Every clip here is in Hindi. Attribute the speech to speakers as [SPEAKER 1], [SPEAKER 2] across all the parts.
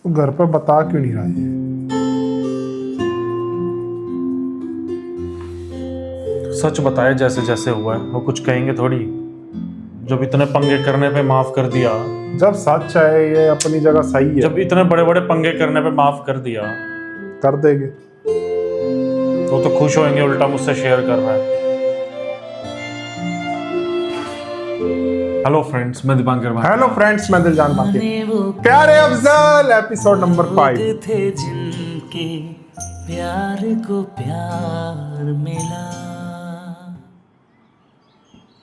[SPEAKER 1] तो घर पे बता क्यों नहीं रहा ये?
[SPEAKER 2] सच बताए जैसे जैसे हुआ है, वो कुछ कहेंगे थोड़ी। जब इतने पंगे करने पे माफ कर दिया,
[SPEAKER 1] जब सच है ये अपनी जगह सही है,
[SPEAKER 2] जब इतने बड़े बड़े पंगे करने पे माफ कर दिया,
[SPEAKER 1] कर देंगे।
[SPEAKER 2] वो तो खुश होंगे, उल्टा मुझसे शेयर कर रहा है। हेलो फ्रेंड्स, मैं दीपांकर भाई।
[SPEAKER 1] हेलो फ्रेंड्स, मैं दिलजान बाकी। प्यारे अफजल एपिसोड नंबर 5
[SPEAKER 3] थे जिनके प्यार को प्यार मिला।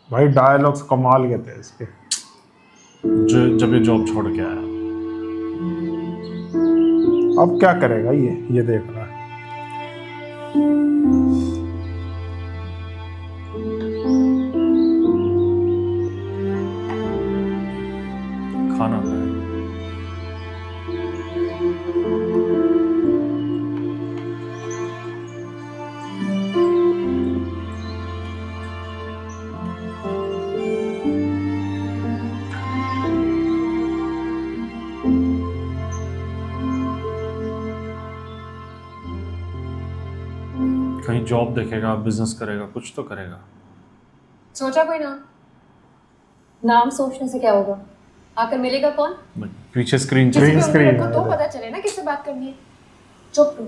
[SPEAKER 1] भाई डायलॉग्स कमाल के थे इसके।
[SPEAKER 2] जब ये जॉब छोड़ के आया,
[SPEAKER 1] अब क्या करेगा ये देख रहा है।
[SPEAKER 2] खाना खाया। कहीं जॉब देखेगा, बिजनेस करेगा, कुछ तो करेगा।
[SPEAKER 4] सोचा कोई नाम सोचने से क्या होगा? आकर मिलेगा कौन?
[SPEAKER 2] पीछे स्क्रीन
[SPEAKER 4] किसी पे
[SPEAKER 1] स्क्रीन
[SPEAKER 4] उंगली
[SPEAKER 1] है।
[SPEAKER 4] रखो तो पता चले ना किससे बात करनी है। चुप तुम।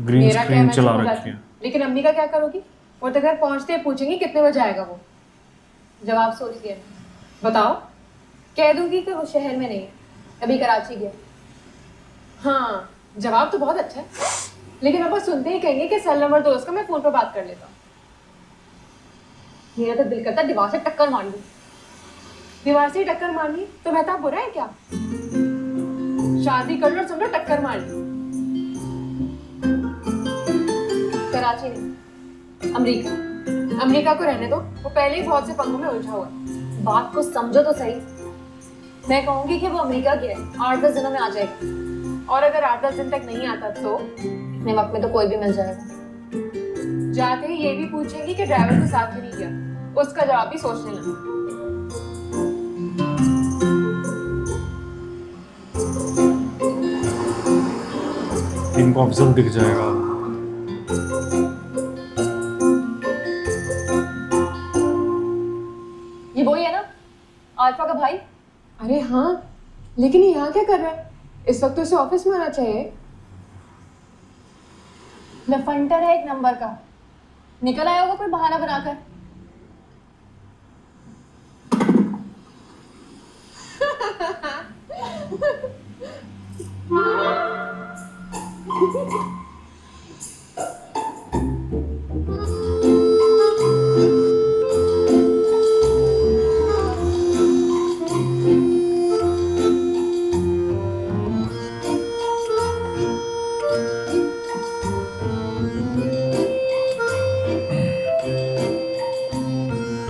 [SPEAKER 2] ग्रीन
[SPEAKER 4] मेरा क्या
[SPEAKER 2] स्क्रीन
[SPEAKER 4] मैं
[SPEAKER 2] चला
[SPEAKER 4] चुप हो
[SPEAKER 2] रखी
[SPEAKER 4] जाती
[SPEAKER 2] है।
[SPEAKER 4] हूँ। लेकिन अम्मी का क्या करोगी? वो तो घर पहुंचते ही पूछेंगी कितने बजे आएगा वो। जवाब सोच लिया? बताओ। कह दूंगी कि वो शहर में नहीं है, अभी कराची गया। हाँ, जवाब तो बहुत अच्छा है, लेकिन अब बस सुनते ही कहेंगे कि सेल नंबर दो उसका, मैं फोन पर बात कर लेता हूँ। मेरा तो दिल करता है दीवार से टक्कर मार लूं। दीवार से ही टक्कर मारनी तो मेहताब बुरा है क्या? शादी कर लो और समझो टक्कर मार ली। कराची नहीं, अमेरिका को रहने दो, वो पहले ही बहुत से पंगों में उलझा हुआ है। बात को समझो तो सही। मैं कहूंगी कि वो अमेरिका गया है, 8-10 दिनों में आ जाएगा। और अगर 8-10 दिन तक नहीं आता तो इतने वक्त में तो कोई भी मिल जाएगा। जाते ही ये भी पूछेंगी कि ड्राइवर को साथ में नहीं किया, उसका जवाब भी सोचने लगा।
[SPEAKER 2] इनको अफजल दिख जाएगा।
[SPEAKER 4] ये वही है ना, आल्फा का भाई? अरे हाँ, लेकिन ये यहाँ क्या कर रहा है? इस वक्त तो उसे ऑफिस में आना चाहिए। लफंटर है एक नंबर का, निकल आया होगा कोई बहाना बनाकर।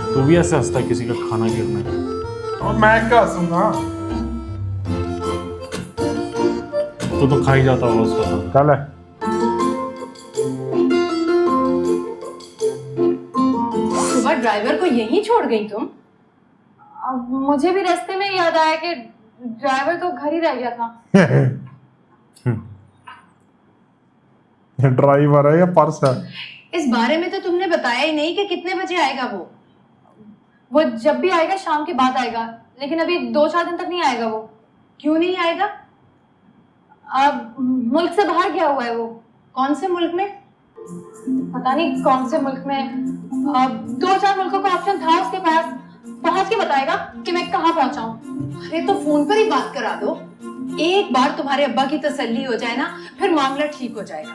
[SPEAKER 2] तू भी ऐसे हंसता है किसी का खाना गिरने पे?
[SPEAKER 1] और मैं क्या हंसूंगा?
[SPEAKER 2] तो खा ही जाता होगा उसका खाना।
[SPEAKER 1] चल है।
[SPEAKER 4] सुबह ड्राइवर को यहीं छोड़ गई तुम? अब मुझे भी रास्ते में याद आया कि ड्राइवर तो घर ही रह गया था।
[SPEAKER 1] ड्राइवर है या पर्स है?
[SPEAKER 4] इस बारे में तो तुमने बताया ही नहीं कि कितने बजे आएगा वो जब भी आएगा शाम के बाद आएगा, लेकिन अभी 2-4 दिन तक नहीं आएगा वो। क्यों नहीं आएगा? अब मुल्क से बाहर गया हुआ है वो। कौन से मुल्क में? पता नहीं कौन से मुल्क में। अब 2-4 मुल्कों का ऑप्शन था उसके पास, पहुंच के बताएगा कि मैं कहाँ पहुंचा हूँ। अरे तो फोन पर ही बात करा दो। एक बार तुम्हारे अब्बा की तसल्ली हो जाए ना, फिर मामला ठीक हो जाएगा।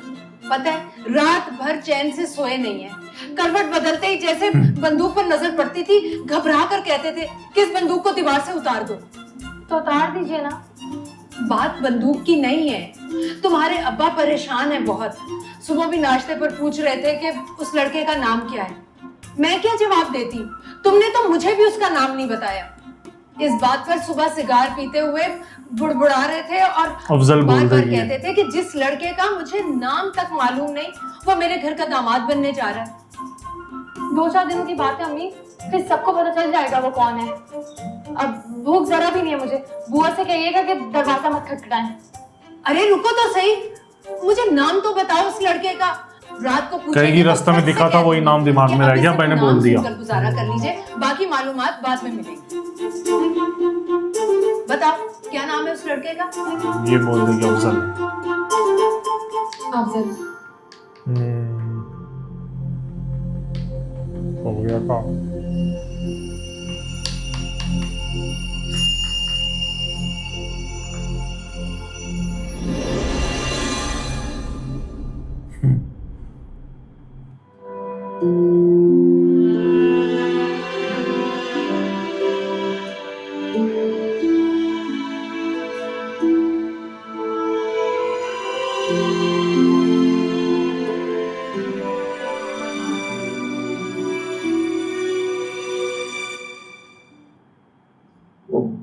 [SPEAKER 4] पता है, रात भर चैन से सोए नहीं है। करवट बदलते ही जैसे बंदूक पर नजर पड़ती थी, घबरा कर कहते थे कि इस बंदूक को दीवार से उतार दो। तो उतार दीजिए ना। बात बंदूक की नहीं है, तुम्हारे अब्बा परेशान है बहुत। सुबह भी नाश्ते पर पूछ रहे थे कि उस लड़के का नाम क्या है। मैं क्या जवाब देती? तुमने तो मुझे भी उसका नाम नहीं बताया। इस बात पर सुबह सिगार पीते हुए बुड़बुड़ा रहे थे और
[SPEAKER 2] अफजल बोल
[SPEAKER 4] बार-बार
[SPEAKER 2] रही है।
[SPEAKER 4] कहते थे कि जिस लड़के का मुझे नाम तक मालूम नहीं, वो मेरे घर का दामाद बनने जा रहा है। 2-4 दिनों की बात है अम्मी, फिर सबको पता चल जाएगा वो कौन है। अब भूख जरा भी नहीं है मुझे। बुआ से कहिएगा कि दरवाजा मत खटखटाएं। अरे रुको तो सही, मुझे नाम तो बताओ उस लड़के का। रात को पूछेंगे
[SPEAKER 2] कहेगी
[SPEAKER 4] तो
[SPEAKER 2] रास्ते में
[SPEAKER 4] फट से
[SPEAKER 2] दिखा था,
[SPEAKER 4] कह
[SPEAKER 2] वही
[SPEAKER 4] दूंगी
[SPEAKER 2] नाम दिमाग
[SPEAKER 4] कि
[SPEAKER 2] में रह
[SPEAKER 4] अभी
[SPEAKER 2] गया,
[SPEAKER 4] से
[SPEAKER 2] मैंने
[SPEAKER 4] नाम
[SPEAKER 2] बोल दिया।
[SPEAKER 4] सुनकर गुजारा कर लीजिए, बाकी मालूमात बाद में मिलेंगी। बताओ क्या नाम है उस लड़के का?
[SPEAKER 2] ये बोल देगी अफजल।
[SPEAKER 4] अफजल।
[SPEAKER 2] हो गया काम।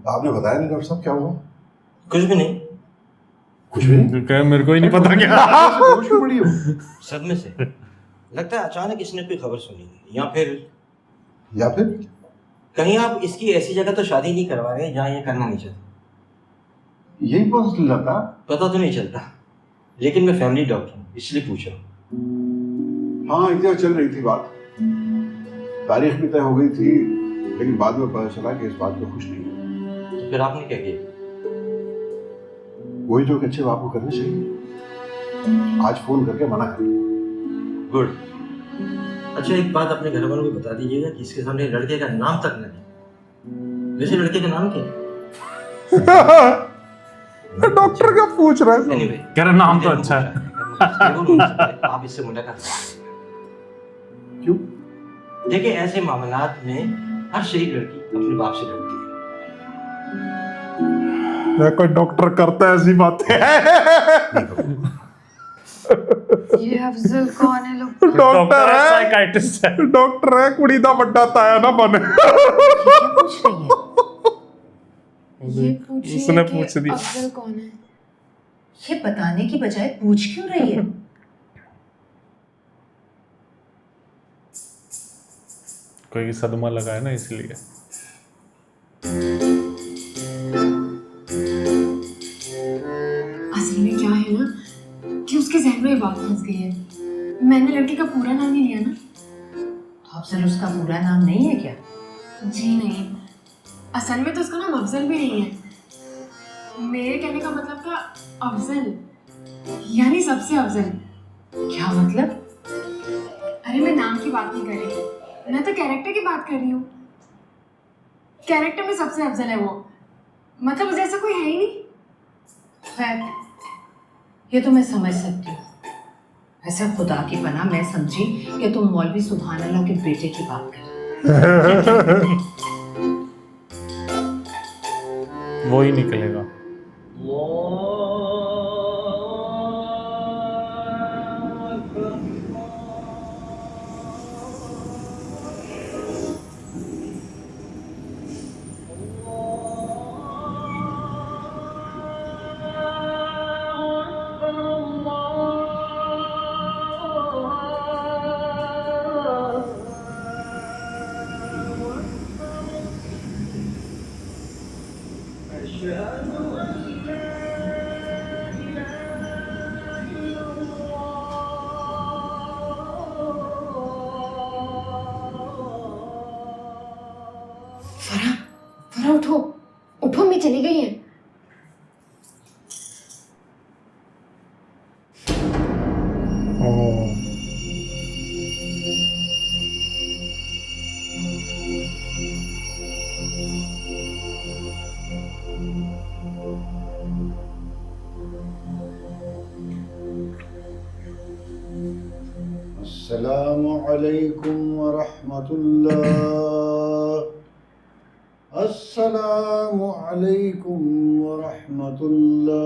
[SPEAKER 5] आपने बताया नहीं डॉक्टर साहब क्या हुआ?
[SPEAKER 6] कुछ भी नहीं,
[SPEAKER 5] कुछ भी नहीं।
[SPEAKER 2] क्या मेरे को ही नहीं पता क्या।
[SPEAKER 5] होश में पड़ी हो?
[SPEAKER 6] सदमे से लगता है अचानक इसने कोई खबर सुनी, या
[SPEAKER 5] या फिर
[SPEAKER 6] कहीं आप इसकी ऐसी जगह तो शादी नहीं करवा रहे जहाँ ये करना नहीं चाहते।
[SPEAKER 5] यही पॉसिबल था।
[SPEAKER 6] पता तो नहीं चलता, लेकिन मैं फैमिली डॉक्टर हूँ इसलिए पूछा।
[SPEAKER 5] हाँ, एक जगह चल रही थी बात, तारीख भी तय हो गई थी, लेकिन बाद में पता चला कि इस बात पे खुश नहीं है।
[SPEAKER 6] तो फिर आपने क्या किया?
[SPEAKER 5] वही जो एक अच्छे बाप को करना चाहिए, आज फोन करके मना कर दिया।
[SPEAKER 6] गुड। अच्छा, एक बात अपने घर वालों को बता दीजिएगा कि इसके सामने लड़के का नाम तक न लें। वैसे लड़के का नाम क्या है?
[SPEAKER 1] डॉक्टर क्या पूछ रहा है?
[SPEAKER 6] एनीवे,
[SPEAKER 2] कह रहे नाम तो अच्छा है।
[SPEAKER 6] आप इससे मुलाकात
[SPEAKER 5] क्यों?
[SPEAKER 6] देखिए, ऐसे मामलात में हर शरीफ लड़की अपने बाप से डरती है।
[SPEAKER 1] कोई डॉक्टर करता है ऐसी बातें?
[SPEAKER 4] ये अफजल कौन है लोग?
[SPEAKER 1] डॉक्टर है,
[SPEAKER 2] साइकाइट्रिस्ट है।
[SPEAKER 1] डॉक्टर है, कुड़ी दा बड्डा ताया ना बने।
[SPEAKER 4] ये पूछ रही है
[SPEAKER 2] उसने
[SPEAKER 4] कि
[SPEAKER 2] पूछ दिया।
[SPEAKER 4] अफजल कौन है?
[SPEAKER 7] ये बताने की बजाय पूछ क्यों रही है?
[SPEAKER 2] कोई सदमा लगा है ना, इसलिए।
[SPEAKER 8] असल में क्या है ना कि उसके जहन में ये बात फंस गई है। मैंने लड़के का पूरा नाम नहीं लिया ना।
[SPEAKER 7] तो अफजल उसका पूरा नाम नहीं है क्या?
[SPEAKER 8] जी नहीं, असल में तो उसका नाम अफजल भी नहीं है। मेरे कहने का मतलब था अफजल, यानी सबसे अफजल।
[SPEAKER 7] क्या मतलब?
[SPEAKER 8] अरे मैं नाम की बात नहीं कर रही, मैं तो कैरेक्टर की बात कर रही हूँ। कैरेक्टर में सबसे अफजल है वो, मतलब उसे ऐसा कोई है ही नहीं।
[SPEAKER 7] खैर, ये तो मैं समझ सकती हूँ। ऐसा खुदा की पनाह मैं समझी कि तुम मौलवी सुभान अल्लाह के बेटे की बात कर।
[SPEAKER 2] वो ही निकलेगा।
[SPEAKER 8] फरा उठो, उठो, मैं चली गई है।
[SPEAKER 9] अस्सलामु अलैकुम वरहमतुल्लाह। अस्सलामु अलैकुम वरहमतुल्लाह।